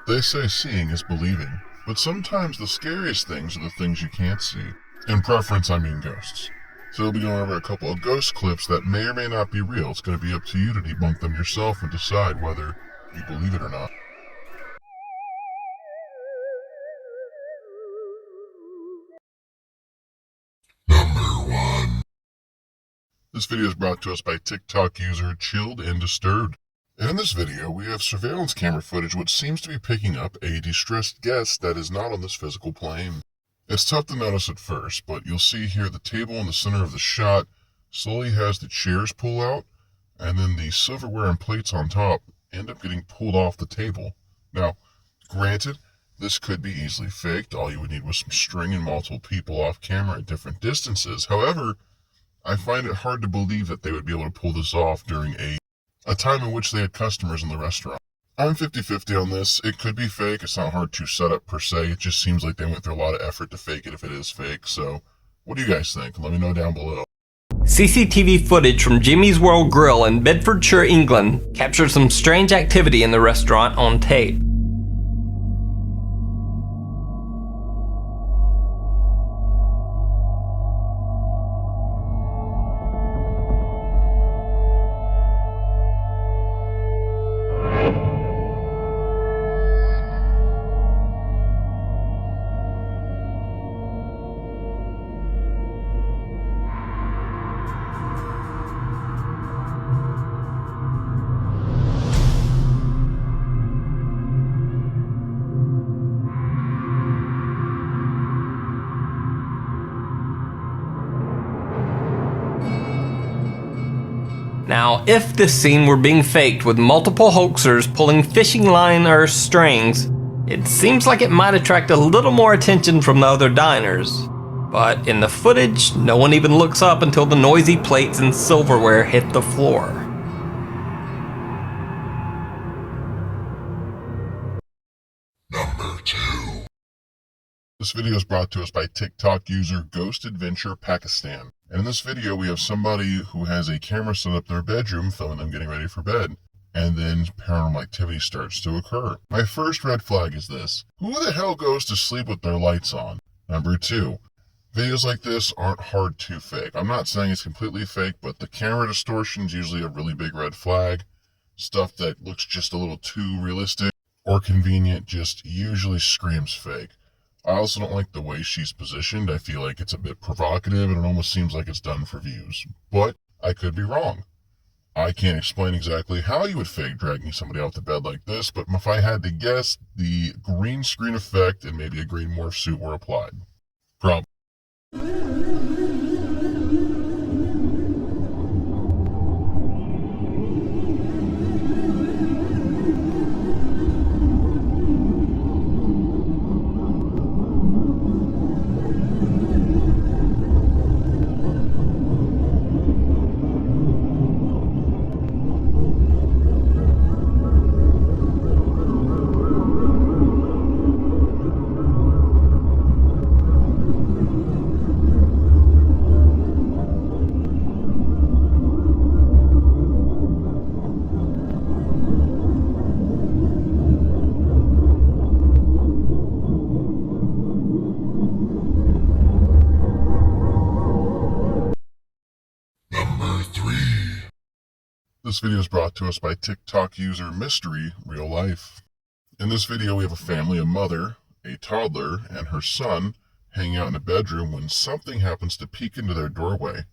They say seeing is believing, but sometimes the scariest things are the things you can't see. In preference, I mean ghosts. So we'll be going over a couple of ghost clips that may or may not be real. It's going to be up to you to debunk them yourself and decide whether you believe it or not. Number 1. This video is brought to us by TikTok user Chilled and Disturbed. And in this video, we have surveillance camera footage which seems to be picking up a distressed guest that is not on this physical plane. It's tough to notice at first, but you'll see here the table in the center of the shot slowly has the chairs pull out, and then the silverware and plates on top end up getting pulled off the table. Now, granted, this could be easily faked. All you would need was some string and multiple people off camera at different distances. However, I find it hard to believe that they would be able to pull this off during a time in which they had customers in the restaurant. I'm 50-50 on this. It could be fake. It's not hard to set up per se. It just seems like they went through a lot of effort to fake it if it is fake. So, what do you guys think? Let me know down below. CCTV footage from Jimmy's World Grill in Bedfordshire, England captured some strange activity in the restaurant on tape. Now, if this scene were being faked with multiple hoaxers pulling fishing line or strings, it seems like it might attract a little more attention from the other diners. But in the footage, no one even looks up until the noisy plates and silverware hit the floor. Number 2. This video is brought to us by TikTok user Ghost Adventure Pakistan. And in this video, we have somebody who has a camera set up in their bedroom filming them getting ready for bed. And then paranormal activity starts to occur. My first red flag is this. Who the hell goes to sleep with their lights on? Number 2. Videos like this aren't hard to fake. I'm not saying it's completely fake, but the camera distortion is usually a really big red flag. Stuff that looks just a little too realistic or convenient just usually screams fake. I also don't like the way she's positioned. I feel like it's a bit provocative and it almost seems like it's done for views. But I could be wrong. I can't explain exactly how you would fake dragging somebody out to bed like this, but if I had to guess, the green screen effect and maybe a green morph suit were applied. Probably. This video is brought to us by TikTok user Mystery Real Life. In this video, we have a family, a mother, a toddler, and her son hanging out in a bedroom when something happens to peek into their doorway.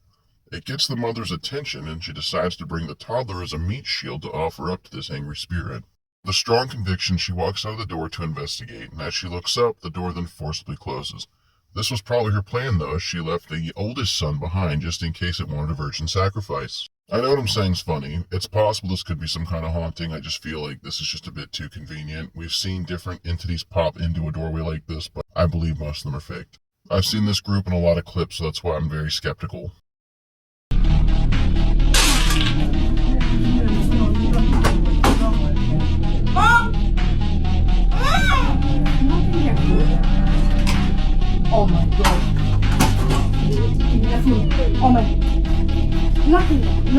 It gets the mother's attention and she decides to bring the toddler as a meat shield to offer up to this angry spirit. With a strong conviction, she walks out of the door to investigate, and as she looks up, the door then forcibly closes. This was probably her plan though, as she left the oldest son behind just in case it wanted a virgin sacrifice. I know what I'm saying is funny. It's possible this could be some kind of haunting. I just feel like this is just a bit too convenient. We've seen different entities pop into a doorway like this, but I believe most of them are faked. I've seen this group in a lot of clips, so that's why I'm very skeptical. Oh my god. Oh my. Nothing. It's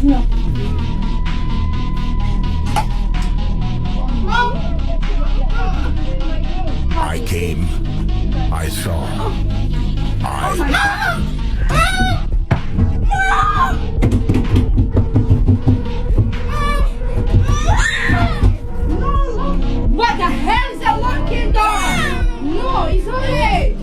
nothing. I came. I saw. What the hell is that locking door? No, it's okay.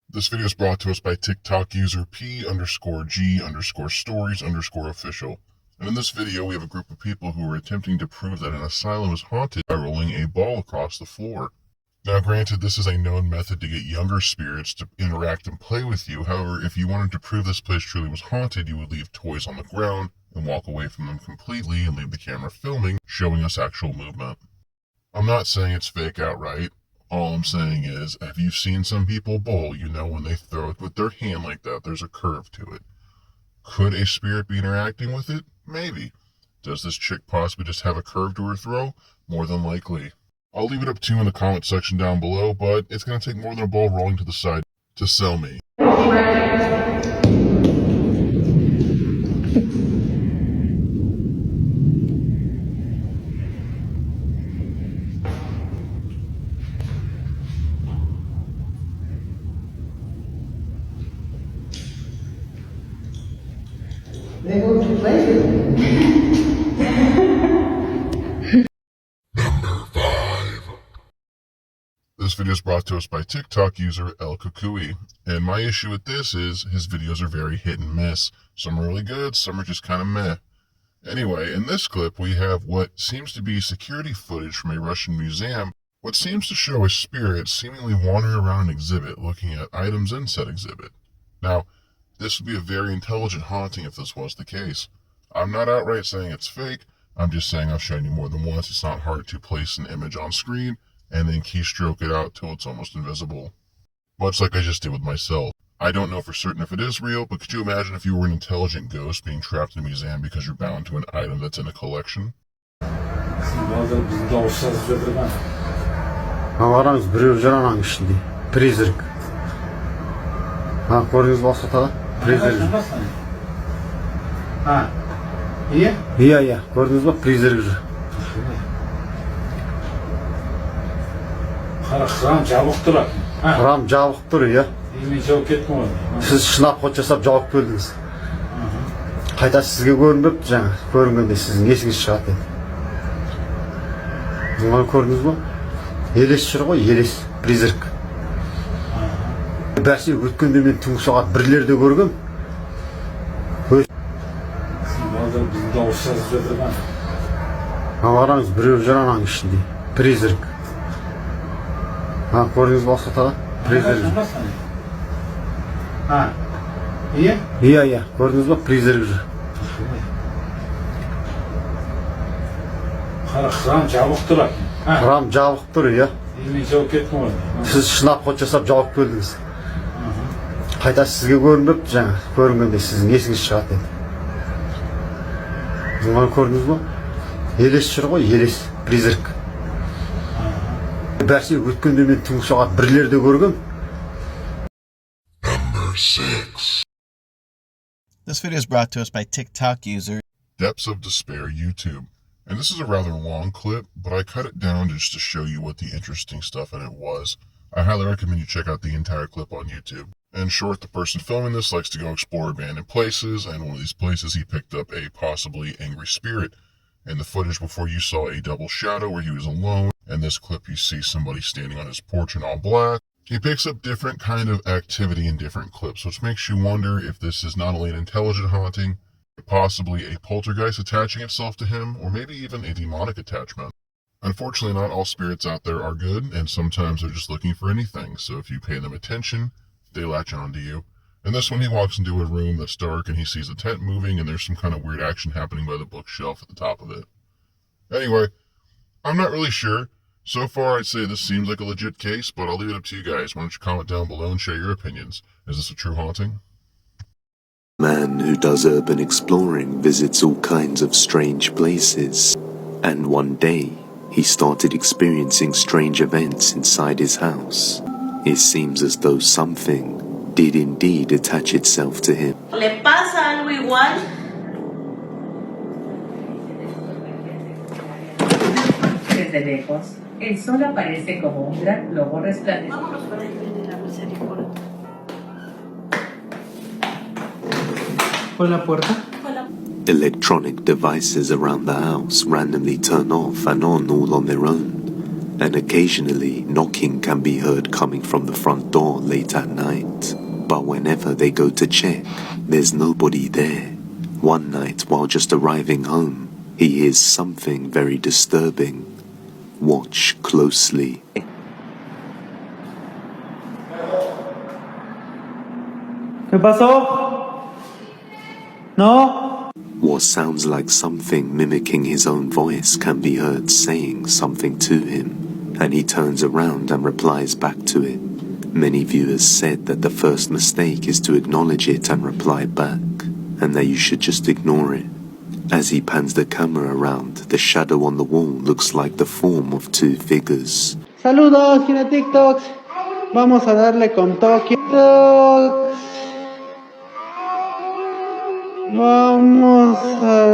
This video is brought to us by TikTok user P_G_stories_official. And in this video, we have a group of people who are attempting to prove that an asylum is haunted by rolling a ball across the floor. Now, granted, this is a known method to get younger spirits to interact and play with you. However, if you wanted to prove this place truly was haunted, you would leave toys on the ground and walk away from them completely and leave the camera filming, showing us actual movement. I'm not saying it's fake outright. All I'm saying is, if you've seen some people bowl, you know when they throw it with their hand like that, there's a curve to it. Could a spirit be interacting with it? Maybe. Does this chick possibly just have a curve to her throw? More than likely. I'll leave it up to you in the comment section down below, but it's going to take more than a ball rolling to the side to sell me. They go to play. This video is brought to us by TikTok user El Kukui, and my issue with this is his videos are very hit and miss. Some are really good, some are just kind of meh. Anyway, in this clip we have what seems to be security footage from a Russian museum, what seems to show a spirit seemingly wandering around an exhibit looking at items in said exhibit. Now, this would be a very intelligent haunting if this was the case. I'm not outright saying it's fake, I'm just saying I've shown you more than once. It's not hard to place an image on screen and then keystroke it out till it's almost invisible. Much like I just did with myself. I don't know for certain if it is real, but could you imagine if you were an intelligent ghost being trapped in a museum because you're bound to an item that's in a collection? Қараңыз, біреу жүр ананың ішінде. Призрак. Көрдіңіз ба осыда? Призрак. Иә, көрдіңіз ба? Призрак жүр. Храм жабық тұр. Храм жабық тұр, иә. Мен жауып кеттім ғой. Сіз шынап ход жасап жауып келдіңіз. Қайта сізге көрінбепті жаңа. Көрінгенде сіздің есіңіз шығады еді. Бұны көрдіңіз ба? Елес жүр ғой, елес. Призрак. Бәсе өткенде мен түнгі сағат 1-лерде көргем. Қараңыз, біреу жүр ананың ішінде. Призрак. Көрдіңіз ба осыда? Призрак. Иә, көрдіңіз ба? Призрак жүр. Храм жабық тұр. Храм жабық тұр, иә. Мен жауып кеттім ғой. Сіз шынап ход жасап жауып келдіңіз. Қайта сізге көрінбепті жаңа. Көрінгенде сіздің есіңіз шығады еді. Бұны көрдіңіз ба? Елес жүр ғой, елес. Призрак. Бәсе өткенде мен түнгі сағат 1-лерде көргем. Number 6. This video is brought to us by TikTok user Depths of Despair YouTube. And this is a rather long clip, but I cut it down just to show you what the interesting stuff in it was. I highly recommend you check out the entire clip on YouTube. In short, the person filming this likes to go explore abandoned places, and one of these places he picked up a possibly angry spirit. In the footage before, you saw a double shadow where he was alone. In this clip, you see somebody standing on his porch in all black. He picks up different kind of activity in different clips, which makes you wonder if this is not only an intelligent haunting, possibly a poltergeist attaching itself to him, or maybe even a demonic attachment. Unfortunately, not all spirits out there are good, and sometimes they're just looking for anything, so if you pay them attention, they latch onto you. And this one, he walks into a room that's dark and he sees a tent moving and there's some kind of weird action happening by the bookshelf at the top of it. Anyway, I'm not really sure. So far, I'd say this seems like a legit case, but I'll leave it up to you guys. Why don't you comment down below and share your opinions? Is this a true haunting? Man who does urban exploring visits all kinds of strange places, and one day he started experiencing strange events inside his house. It seems as though something did indeed attach itself to him. ¿Le pasa algo igual? desde lejos, el sol aparece como un gran globo resplandeciente. ¿Fue la puerta? Electronic devices around the house randomly turn off and on all on their own, and occasionally knocking can be heard coming from the front door late at night. But whenever they go to check, there's nobody there. One night, while just arriving home, he hears something very disturbing. Watch closely. ¿Qué pasó? ¿No? What sounds like something mimicking his own voice can be heard saying something to him, and he turns around and replies back to it. Many viewers said that the first mistake is to acknowledge it and reply back, and that you should just ignore it. As he pans the camera around, the shadow on the wall looks like the form of two figures. Saludos, Kine TikToks. Vamos a darle con Tokyo. Vamos a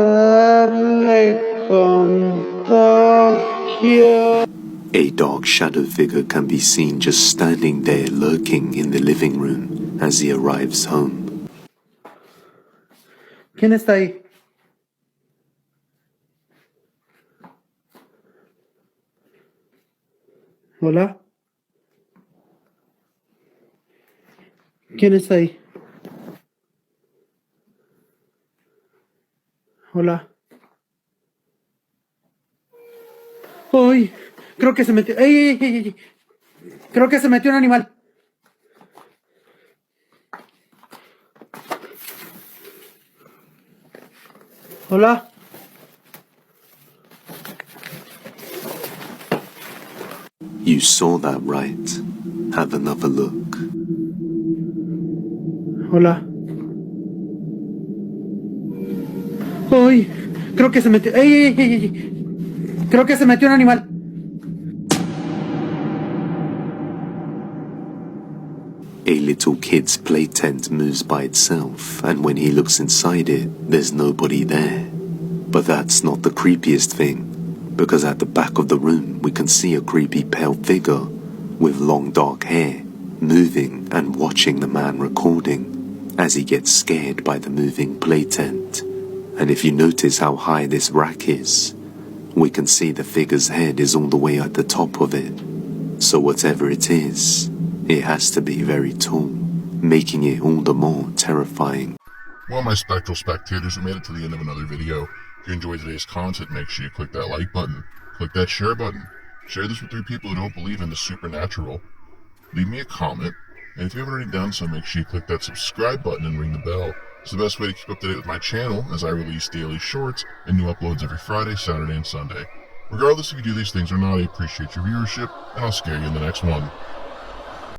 darle con Tokyo. A dark shadow figure can be seen just standing there lurking in the living room as he arrives home. ¿Quién está ahí? ¿Hola? ¿Quién está ahí? Hola. ¡Ay! Creo que se metió. ¡Ey, ey, ey, ey! Creo que se metió un animal. Hola. You saw that right. Have another look. Hola. ¡Ay! Creo que se metió. ¡Ey, ey, ey, ey! Creo que se metió un animal. A little kid's play tent moves by itself, and when he looks inside it, there's nobody there. But that's not the creepiest thing, because at the back of the room we can see a creepy pale figure with long dark hair moving and watching the man recording as he gets scared by the moving play tent. And if you notice how high this rack is, we can see the figure's head is all the way at the top of it. So whatever it is, it has to be very tall, making it all the more terrifying. Well, my spectral spectators, we made it to the end of another video. If you enjoyed today's content, make sure you click that like button, click that share button, share this with 3 people who don't believe in the supernatural, leave me a comment, and if you haven't already done so, make sure you click that subscribe button and ring the bell. It's the best way to keep up to date with my channel, as I release daily shorts and new uploads every Friday, Saturday, and Sunday. Regardless if you do these things or not, I appreciate your viewership, and I'll scare you in the next one.